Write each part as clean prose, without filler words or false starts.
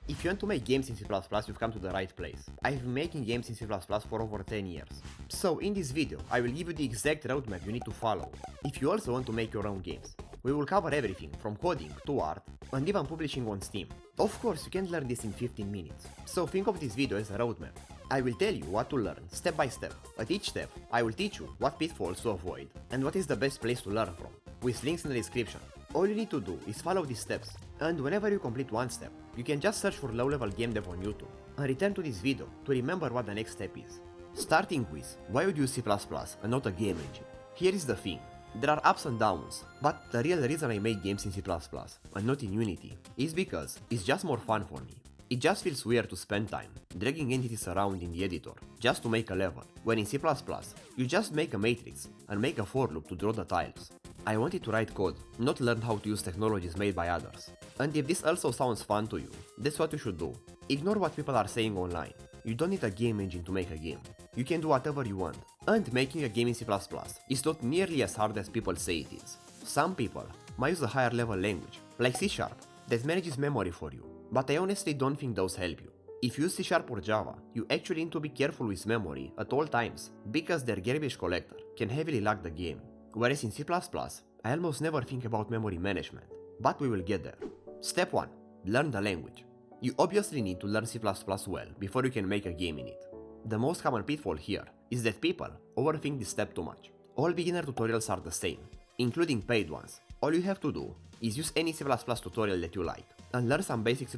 If you want to make games in C++, you've come to the right place. I've been making games in C++ for over 10 years. So in this video, I will give you the exact roadmap you need to follow if you also want to make your own games. We will cover everything from coding to art and even publishing on Steam. Of course, you can't learn this in 15 minutes, so think of this video as a roadmap. I will tell you what to learn step by step. At each step, I will teach you what pitfalls to avoid and what is the best place to learn from, with links in the description. All you need to do is follow these steps, and whenever you complete one step, you can just search for low-level game dev on YouTube and return to this video to remember what the next step is. Starting with, why would you use C++ and not a game engine? Here is the thing. There are ups and downs, but the real reason I make games in C++ and not in Unity is because it's just more fun for me. It just feels weird to spend time dragging entities around in the editor just to make a level, when in C++ you just make a matrix and make a for loop to draw the tiles. I wanted to write code, not learn how to use technologies made by others. And if this also sounds fun to you, that's what you should do. Ignore what people are saying online. You don't need a game engine to make a game. You can do whatever you want. And making a game in C++ is not nearly as hard as people say it is. Some people might use a higher level language, like C#, that manages memory for you, but I honestly don't think those help you. If you use C# or Java, you actually need to be careful with memory at all times, because their garbage collector can heavily lag the game. Whereas in C++, I almost never think about memory management, but we will get there. Step 1. Learn the language. You obviously need to learn C++ well before you can make a game in it. The most common pitfall here is that people overthink this step too much. All beginner tutorials are the same, including paid ones. All you have to do is use any C++ tutorial that you like and learn some basic C++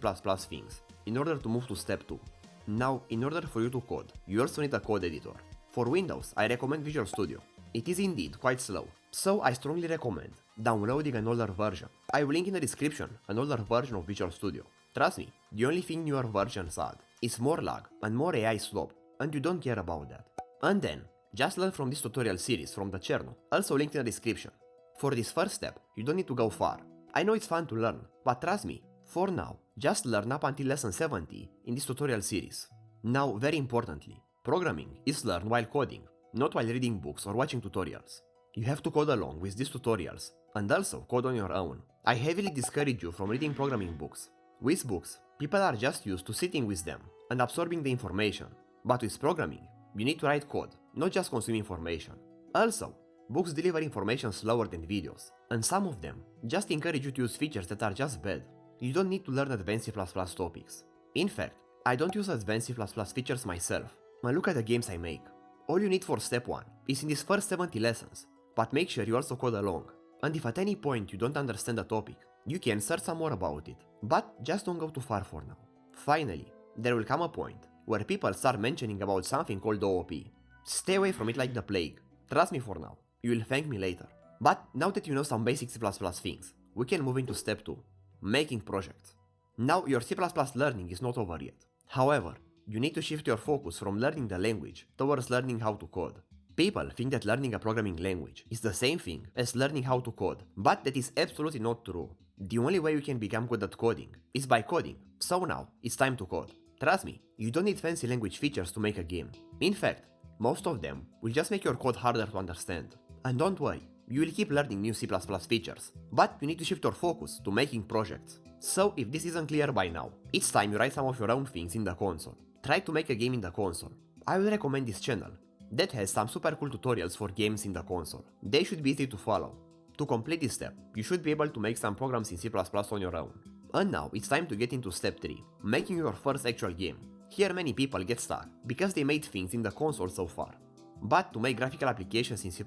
things in order to move to step 2. Now, in order for you to code, you also need a code editor. For Windows, I recommend Visual Studio. It is indeed quite slow, so I strongly recommend downloading an older version. I will link in the description an older version of Visual Studio. Trust me, the only thing newer versions add is more lag and more AI slope, and you don't care about that. And then, just learn from this tutorial series from the channel, also linked in the description. For this first step, you don't need to go far. I know it's fun to learn, but trust me, for now, just learn up until lesson 70 in this tutorial series. Now, very importantly, programming is learned while coding, not while reading books or watching tutorials. You have to code along with these tutorials, and also code on your own. I heavily discourage you from reading programming books. With books, people are just used to sitting with them and absorbing the information, but with programming, you need to write code, not just consume information. Also, books deliver information slower than videos, and some of them just encourage you to use features that are just bad. You don't need to learn advanced C++ topics. In fact, I don't use advanced C++ features myself, and look at the games I make. All you need for step 1 is in these first 70 lessons, but make sure you also code along. And if at any point you don't understand a topic, you can search some more about it, but just don't go too far for now. Finally, there will come a point where people start mentioning about something called OOP. Stay away from it like the plague. Trust me for now, you will thank me later. But now that you know some basic C++ things, we can move into step 2, making projects. Now your C++ learning is not over yet. However, you need to shift your focus from learning the language towards learning how to code. People think that learning a programming language is the same thing as learning how to code, but that is absolutely not true. The only way you can become good at coding is by coding, so now it's time to code. Trust me, you don't need fancy language features to make a game. In fact, most of them will just make your code harder to understand. And don't worry, you will keep learning new C++ features, but you need to shift your focus to making projects. So if this isn't clear by now, it's time you write some of your own things in the console. Try to make a game in the console. I will recommend this channel that has some super cool tutorials for games in the console. They should be easy to follow. To complete this step, you should be able to make some programs in C++ on your own. And now it's time to get into step 3, making your first actual game. Here many people get stuck because they made things in the console so far. But to make graphical applications in C++,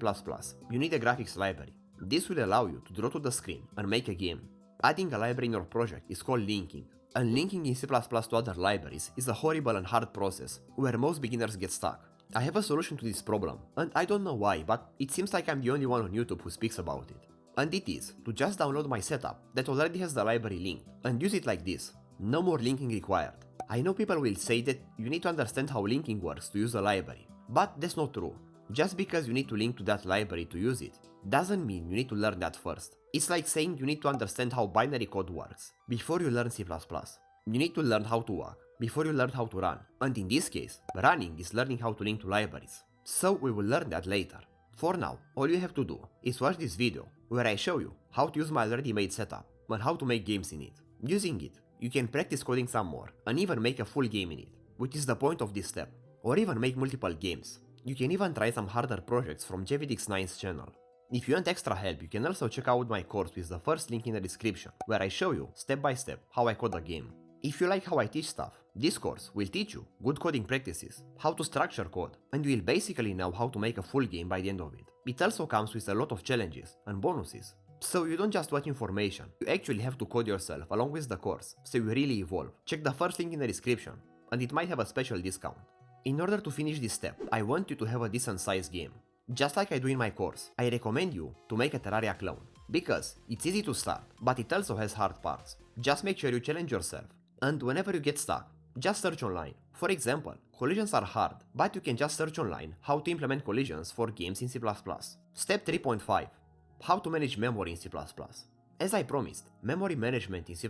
you need a graphics library. This will allow you to draw to the screen and make a game. Adding a library in your project is called linking, and linking in C++ to other libraries is a horrible and hard process where most beginners get stuck. I have a solution to this problem, and I don't know why, but it seems like I'm the only one on YouTube who speaks about it. And it is to just download my setup that already has the library linked and use it like this. No more linking required. I know people will say that you need to understand how linking works to use the library, but that's not true. Just because you need to link to that library to use it, doesn't mean you need to learn that first. It's like saying you need to understand how binary code works before you learn C++. You need to learn how to walk before you learn how to run, and in this case, running is learning how to link to libraries. So we will learn that later. For now, all you have to do is watch this video where I show you how to use my already made setup and how to make games in it. Using it, you can practice coding some more and even make a full game in it, which is the point of this step, or even make multiple games. You can even try some harder projects from JVDX9's channel. If you want extra help, you can also check out my course with the first link in the description, where I show you step by step how I code a game. If you like how I teach stuff, this course will teach you good coding practices, how to structure code, and you will basically know how to make a full game by the end of it. It also comes with a lot of challenges and bonuses. So you don't just watch information, you actually have to code yourself along with the course, so you really evolve. Check the first link in the description, and it might have a special discount. In order to finish this step, I want you to have a decent sized game. Just like I do in my course, I recommend you to make a Terraria clone, because it's easy to start, but it also has hard parts. Just make sure you challenge yourself, and whenever you get stuck, just search online. For example, collisions are hard, but you can just search online how to implement collisions for games in C++. Step 3.5. How to manage memory in C++. As I promised, memory management in C++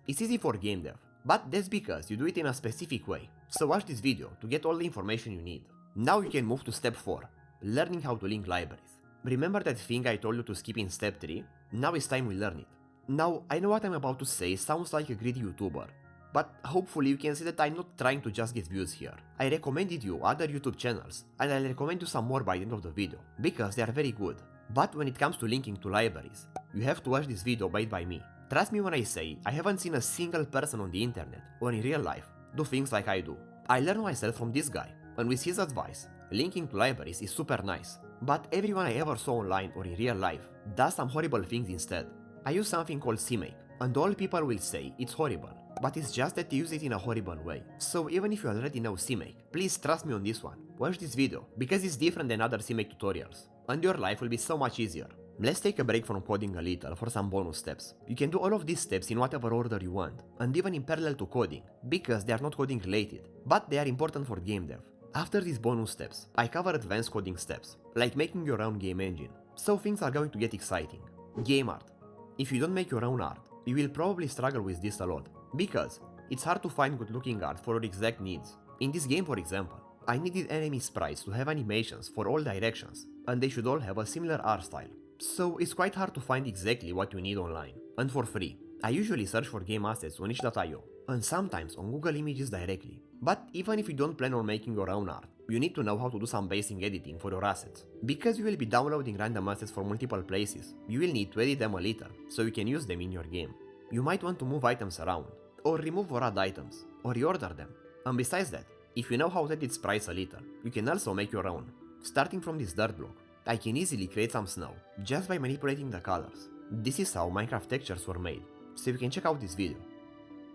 is easy for game dev, but that's because you do it in a specific way, so watch this video to get all the information you need. Now you can move to step 4, learning how to link libraries. Remember that thing I told you to skip in step 3? Now it's time we learn it. Now, I know what I'm about to say sounds like a greedy YouTuber, but hopefully you can see that I'm not trying to just get views here. I recommended you other YouTube channels, and I'll recommend you some more by the end of the video, because they are very good. But when it comes to linking to libraries, you have to watch this video made by me. Trust me when I say I haven't seen a single person on the internet, or in real life, do things like I do. I learned myself from this guy, and with his advice, linking to libraries is super nice. But everyone I ever saw online or in real life does some horrible things instead. I use something called CMake, and all people will say it's horrible, but it's just that they use it in a horrible way. So even if you already know CMake, please trust me on this one. Watch this video, because it's different than other CMake tutorials, and your life will be so much easier. Let's take a break from coding a little for some bonus steps. You can do all of these steps in whatever order you want, and even in parallel to coding, because they are not coding related, but they are important for game dev. After these bonus steps, I cover advanced coding steps, like making your own game engine, so things are going to get exciting. Game art. If you don't make your own art, you will probably struggle with this a lot, because it's hard to find good looking art for your exact needs. In this game, for example, I needed enemy sprites to have animations for all directions, and they should all have a similar art style. So it's quite hard to find exactly what you need online, and for free. I usually search for game assets on itch.io, and sometimes on Google Images directly. But even if you don't plan on making your own art, you need to know how to do some basic editing for your assets. Because you will be downloading random assets from multiple places, you will need to edit them a little, so you can use them in your game. You might want to move items around, or remove or add items, or reorder them. And besides that, if you know how to edit sprites a little, you can also make your own. Starting from this dirt block, I can easily create some snow, just by manipulating the colors. This is how Minecraft textures were made, so you can check out this video.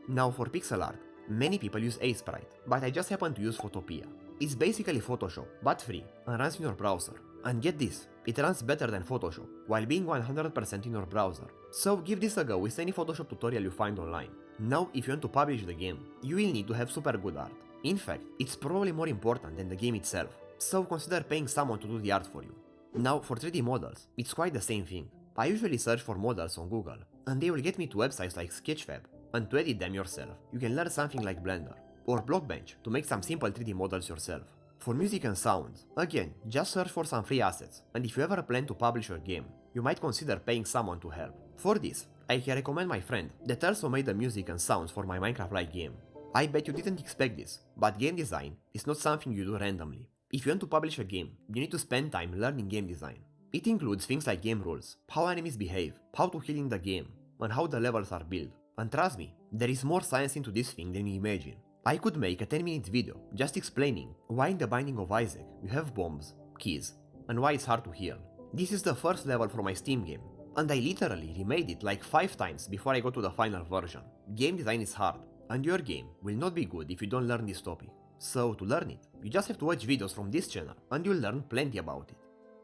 Now for pixel art, many people use Sprite, but I just happen to use Photopea. It's basically Photoshop, but free, and runs in your browser. And get this, it runs better than Photoshop, while being 100% in your browser. So give this a go with any Photoshop tutorial you find online. Now if you want to publish the game, you will need to have super good art. In fact, it's probably more important than the game itself, so consider paying someone to do the art for you. Now for 3D models, it's quite the same thing. I usually search for models on Google, and they will get me to websites like Sketchfab, and to edit them yourself, you can learn something like Blender, or Blockbench to make some simple 3D models yourself. For music and sounds, again, just search for some free assets, and if you ever plan to publish your game, you might consider paying someone to help. For this, I can recommend my friend that also made the music and sounds for my Minecraft-like game. I bet you didn't expect this, but game design is not something you do randomly. If you want to publish a game, you need to spend time learning game design. It includes things like game rules, how enemies behave, how to heal in the game, and how the levels are built. And trust me, there is more science into this thing than you imagine. I could make a 10-minute video just explaining why in the Binding of Isaac you have bombs, keys, and why it's hard to heal. This is the first level for my Steam game, and I literally remade it like 5 times before I got to the final version. Game design is hard, and your game will not be good if you don't learn this topic. So to learn it, you just have to watch videos from this channel and you'll learn plenty about it.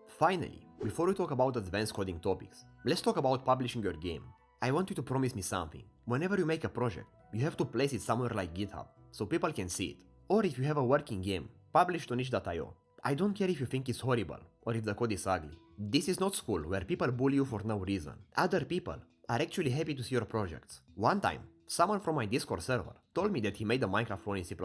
Finally, before we talk about advanced coding topics, let's talk about publishing your game. I want you to promise me something. Whenever you make a project, you have to place it somewhere like GitHub, so people can see it. Or if you have a working game, publish it on itch.io. I don't care if you think it's horrible, or if the code is ugly. This is not school where people bully you for no reason. Other people are actually happy to see your projects. One time, someone from my Discord server told me that he made a Minecraft clone in C++,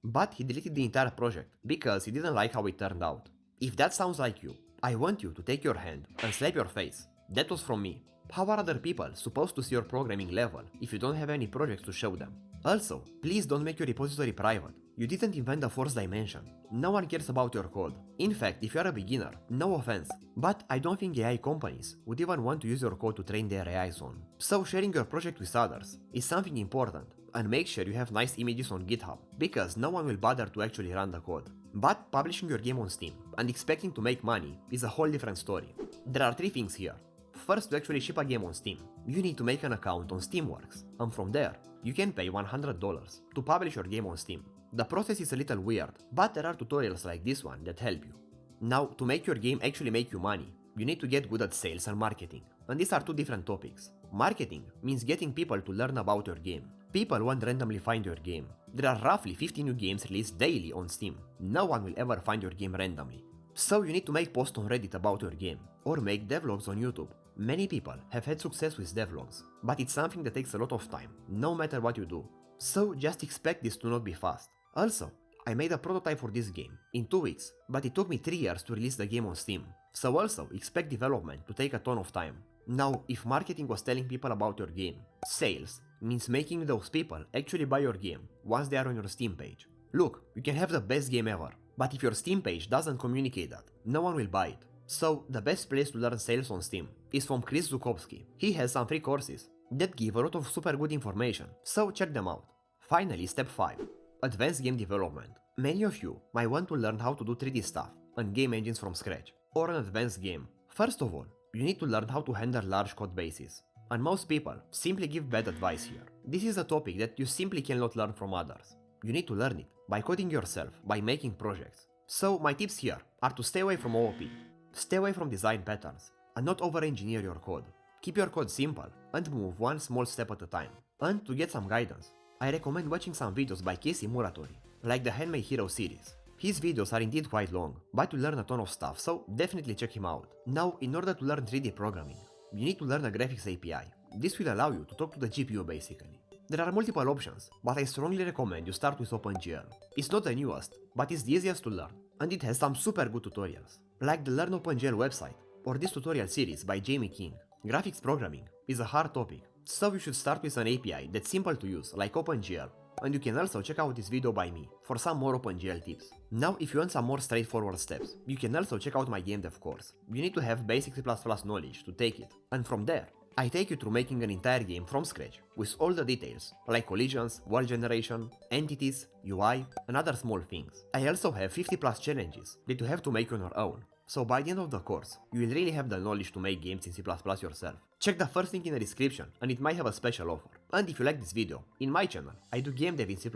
but he deleted the entire project because he didn't like how it turned out. If that sounds like you, I want you to take your hand and slap your face. That was from me. How are other people supposed to see your programming level if you don't have any projects to show them? Also, please don't make your repository private. You didn't invent the fourth dimension. No one cares about your code. In fact, if you are a beginner, no offense, but I don't think AI companies would even want to use your code to train their AIs on. So sharing your project with others is something important, and make sure you have nice images on GitHub, because no one will bother to actually run the code. But publishing your game on Steam and expecting to make money is a whole different story. There are 3 things here. First, to actually ship a game on Steam, you need to make an account on Steamworks, and from there, you can pay $100 to publish your game on Steam. The process is a little weird, but there are tutorials like this one that help you. Now, to make your game actually make you money, you need to get good at sales and marketing, and these are 2 different topics. Marketing means getting people to learn about your game. People won't randomly find your game. There are roughly 50 new games released daily on Steam. No one will ever find your game randomly. So you need to make posts on Reddit about your game, or make devlogs on YouTube. Many people have had success with devlogs, but it's something that takes a lot of time, no matter what you do. So just expect this to not be fast. Also, I made a prototype for this game in 2 weeks, but it took me 3 years to release the game on Steam. So also expect development to take a ton of time. Now, if marketing was telling people about your game, sales means making those people actually buy your game once they are on your Steam page. Look, you can have the best game ever, but if your Steam page doesn't communicate that, no one will buy it. So the best place to learn sales on Steam is from Chris Zukowski. He has some free courses that give a lot of super good information, so check them out. Finally, step 5. Advanced game development. Many of you might want to learn how to do 3D stuff and game engines from scratch, or an advanced game. First of all, you need to learn how to handle large code bases, and most people simply give bad advice here. This is a topic that you simply cannot learn from others. You need to learn it by coding yourself, by making projects. So my tips here are to stay away from OOP, stay away from design patterns, and not over-engineer your code. Keep your code simple and move one small step at a time. And to get some guidance, I recommend watching some videos by Casey Muratori, like the Handmade Hero series. His videos are indeed quite long, but you learn a ton of stuff, so definitely check him out. Now, in order to learn 3D programming, you need to learn a graphics API. This will allow you to talk to the GPU basically. There are multiple options, but I strongly recommend you start with OpenGL. It's not the newest, but it's the easiest to learn, and it has some super good tutorials, like the Learn OpenGL website, or this tutorial series by Jamie King. Graphics programming is a hard topic, so you should start with an API that's simple to use, like OpenGL, and you can also check out this video by me for some more OpenGL tips. Now, if you want some more straightforward steps, you can also check out my game dev course. You need to have basic C++ knowledge to take it, and from there, I take you through making an entire game from scratch, with all the details, like collisions, world generation, entities, UI, and other small things. I also have 50+ challenges that you have to make on your own, so by the end of the course, you will really have the knowledge to make games in C++ yourself. Check the first link in the description, and it might have a special offer. And if you like this video, in my channel, I do game dev in C++,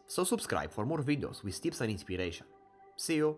so subscribe for more videos with tips and inspiration. See you!